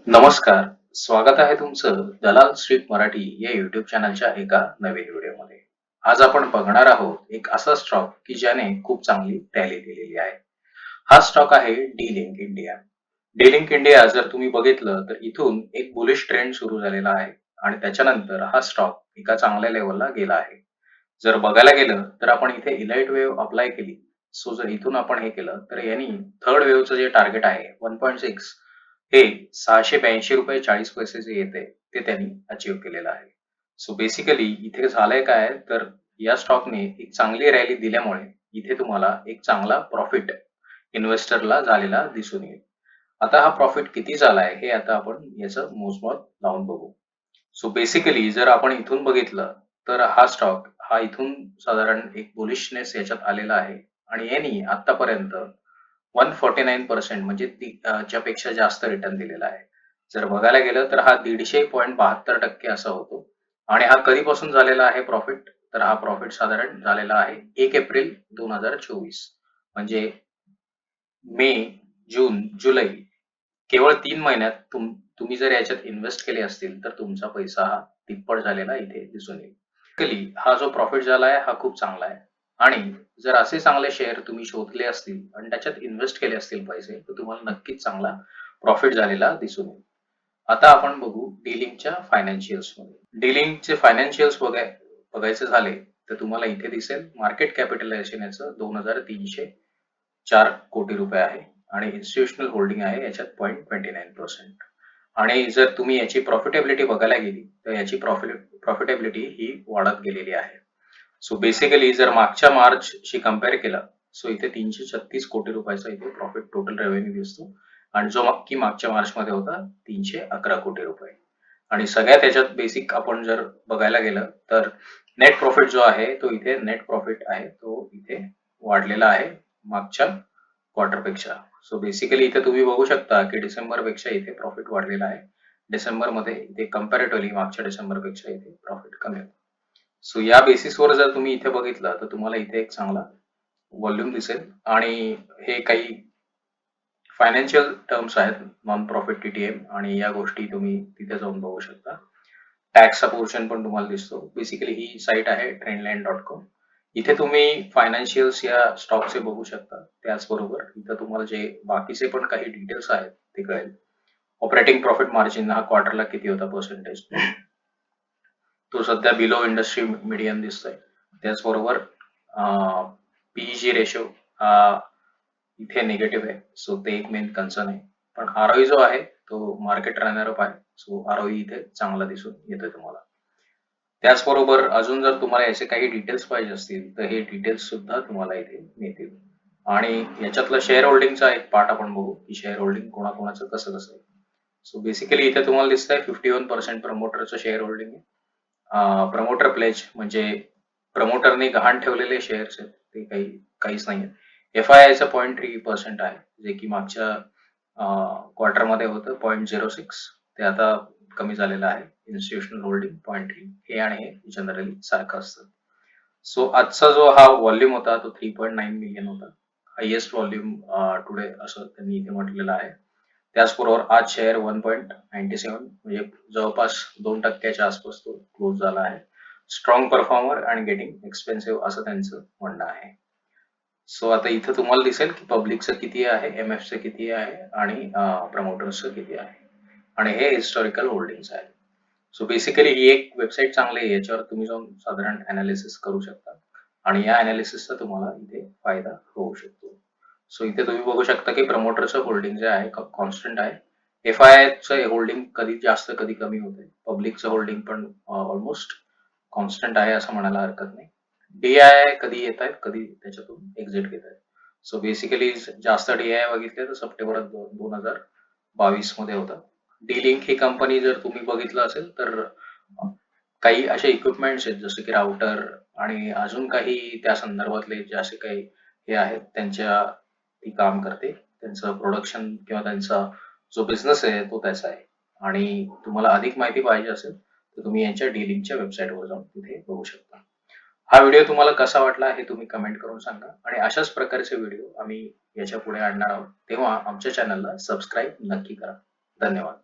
नमस्कार, स्वागत आहे तुमचं दलाल स्ट्रीट मराठी या YouTube चॅनलच्या एका नवीन व्हिडिओमध्ये. आज आपण बघणार आहोत एक असा स्टॉक की ज्याने खूप चांगली रॅली दिलेली आहे. हा स्टॉक आहे डी-लिंक इंडिया. डी-लिंक इंडिया जर तुम्ही बघितलं तर इथून एक बुलिश ट्रेंड सुरू झालेला आहे आणि त्याच्यानंतर हा स्टॉक एका चांगल्या लेवलला गेला आहे. जर बघायला गेलं तर आपण इथे इलाइट वेव्ह अप्लाय केली. सो जर इथून आपण हे केलं तर यांनी थर्ड वेव्हचं जे टार्गेट आहे 1.6 हे ₹682.40 जे येते ते त्यांनी अचीव्ह केलेलं आहे. सो बेसिकली इथे झालंय काय तर या स्टॉकने एक चांगली रॅली दिल्यामुळे इथे तुम्हाला एक चांगला प्रॉफिट इन्व्हेस्टरला झालेला दिसून येईल. आता हा प्रॉफिट किती झालाय हे आता आपण याचं मोजमाप लावून बघू. सो बेसिकली जर आपण इथून बघितलं तर हा स्टॉक हा इथून साधारण एक बुलिशनेस याच्यात आलेला आहे आणि यांनी आतापर्यंत 149% म्हणजे च्यापेक्षा जास्त रिटर्न दिलेला आहे. जर बघायला गेलं तर हा 150.72% असा होतो आणि हा कधीपासून झालेला आहे प्रॉफिट? तर हा प्रॉफिट साधारण झालेला आहे 1 एप्रिल 2024 म्हणजे मे, जून, जुलै केवळ 3 महिन्यात तुम्ही जर याच्यात इन्व्हेस्ट केले असतील तर तुमचा पैसा हा तिप्पट झालेला इथे दिसून येईल. बेसिकली हा जो प्रॉफिट झालाय हा खूप चांगला आहे आणि जर असे चांगले शेअर तुम्ही शोधले असतील आणि त्याच्यात इन्व्हेस्ट केले असतील पैसे तर तुम्हाला नक्कीच चांगला प्रॉफिट झालेला दिसून येईल. आता आपण बघू डी-लिंकच्या फायनान्शियल्समध्ये. डी-लिंकचे फायनान्शियल्स बघायचे झाले तर तुम्हाला इथे दिसेल मार्केट कॅपिटलायझेशन याचं 2,304 कोटी रुपये आहे आणि इन्स्टिट्यूशनल होल्डिंग आहे याच्यात 0.29% आणि जर तुम्ही याची प्रॉफिटेबिलिटी बघायला गेली तर याची प्रॉफिटेबिलिटी ही वाढत गेलेली आहे. सो बेसिकली जर मागच्या मार्चशी कंपेअर केलं सो इथे 336 कोटी रुपयाचा इथे प्रॉफिट टोटल रेव्हेन्यू दिसतो आणि जो की मागच्या मार्चमध्ये होता 311 कोटी रुपये आणि सगळ्यात त्याच्यात बेसिक आपण जर बघायला गेलं तर नेट प्रॉफिट जो आहे तो इथे नेट प्रॉफिट आहे तो इथे वाढलेला आहे मागच्या क्वार्टरपेक्षा. सो बेसिकली इथे तुम्ही बघू शकता की डिसेंबरपेक्षा इथे प्रॉफिट वाढलेला आहे. डिसेंबरमध्ये इथे कंपॅरेटिव्हली मागच्या डिसेंबरपेक्षा इथे प्रॉफिट कमी होतं. सो या बेसिसवर जर तुम्ही इथे बघितलं तर तुम्हाला इथे एक चांगला व्हॉल्यूम दिसेल आणि हे काही फायनान्शियल टर्म्स आहेत नॉन प्रॉफिट टीटीएम आणि या गोष्टी तुम्ही तिथे जाऊन बघू शकता. टॅक्सचा पोर्शन पण तुम्हाला दिसतो. बेसिकली ही साईट आहे trendline.com. इथे तुम्ही फायनान्शियल्स या स्टॉकचे बघू शकता. त्याचबरोबर इथं तुम्हाला जे बाकीचे पण काही डिटेल्स आहेत ते कळेल. ऑपरेटिंग प्रॉफिट मार्जिन हा क्वार्टरला किती होता पर्सेंटेज तो सध्या बिलो इंडस्ट्री मीडियम दिसतोय. त्याचबरोबर पीईजी रेशो हा इथे निगेटिव्ह आहे. सो ते एक मेन कन्सर्न आहे. पण आरओई जो आहे तो मार्केट रनर अप आहे. सो आरओई इथे चांगला दिसून येतोय तुम्हाला. त्याचबरोबर अजून जर तुम्हाला याचे काही डिटेल्स पाहिजे असतील तर हे डिटेल्स सुद्धा तुम्हाला इथे मिळतील. आणि याच्यातलं शेअर होल्डिंगचा एक पार्ट आपण बघू की शेअर होल्डिंग कोणाकोणाचं कसं कसं आहे. सो बेसिकली इथे तुम्हाला दिसतंय 51% प्रमोटरचं शेअर होल्डिंग आहे. प्रमोटर प्लेज म्हणजे प्रमोटरने गहाण ठेवलेले शेअर्स आहेत ते काहीच नाही. एफ-आय-आयचं 0.3% आहे जे की मागच्या क्वार्टरमध्ये होतं 0.06 ते आता कमी झालेलं आहे. इन्स्टिट्यूशनल होल्डिंग 0.3 हे आणि हे जनरली सारखं असतं. सो आजचा जो हा व्हॉल्यूम होता तो 3.9 मिलियन होता. हायेस्ट व्हॉल्यूम टुडे असं त्यांनी इथे म्हटलेलं आहे. त्याचबरोबर आज शेअर 1.97 म्हणजे जवळपास 2% आसपास तो क्लोज झाला आहे. स्ट्रॉंग परफॉर्मर आणि गेटिंग एक्सपेन्सिव्ह असं त्यांचं म्हणणं आहे. सो आता इथं तुम्हाला दिसेल की पब्लिकचं किती आहे, एमएफचं किती आहे आणि प्रमोटर्सचं किती आहे आणि हे हिस्टॉरिकल होल्डिंग्स आहेत. सो बेसिकली ही एक वेबसाईट चांगली आहे. याच्यावर तुम्ही जाऊन साधारण अनालिसिस करू शकता आणि या अनालिसिसचा तुम्हाला इथे फायदा होऊ शकतो. सो इथे तुम्ही बघू शकता की प्रमोटरचं होल्डिंग जे आहे कॉन्स्टंट आहे. एफ-आय-आयचं होल्डिंग कधी जास्त कधी कमी होते. पब्लिकचं होल्डिंग पण ऑलमोस्ट कॉन्स्टंट आहे असं म्हणायला हरकत नाही. डी-आय कधी येत आहेत, कधी त्याच्यातून एक्झिट घेत आहेत. सो बेसिकली जास्त डी-आय बघितले तर सप्टेंबर 2022 मध्ये होता. डी-लिंक ही कंपनी जर तुम्ही बघितलं असेल तर काही असे इक्विपमेंट्स आहेत जसे की राउटर आणि अजून काही त्या संदर्भातले जे असे काही हे आहेत त्यांच्या ती काम करते. त्यांचं प्रोडक्शन किंवा त्यांचा जो बिझनेस आहे तो त्याचा आहे आणि तुम्हाला अधिक माहिती पाहिजे असेल तर तुम्ही यांच्या डी-लिंकच्या वेबसाईटवर जाऊन तिथे बघू शकता. हा व्हिडिओ तुम्हाला कसा वाटला हे तुम्ही कमेंट करून सांगा आणि अशाच प्रकारचे व्हिडिओ आम्ही याच्या पुढे आणणार आहोत. तेव्हा आमच्या चॅनलला सबस्क्राईब नक्की करा. धन्यवाद.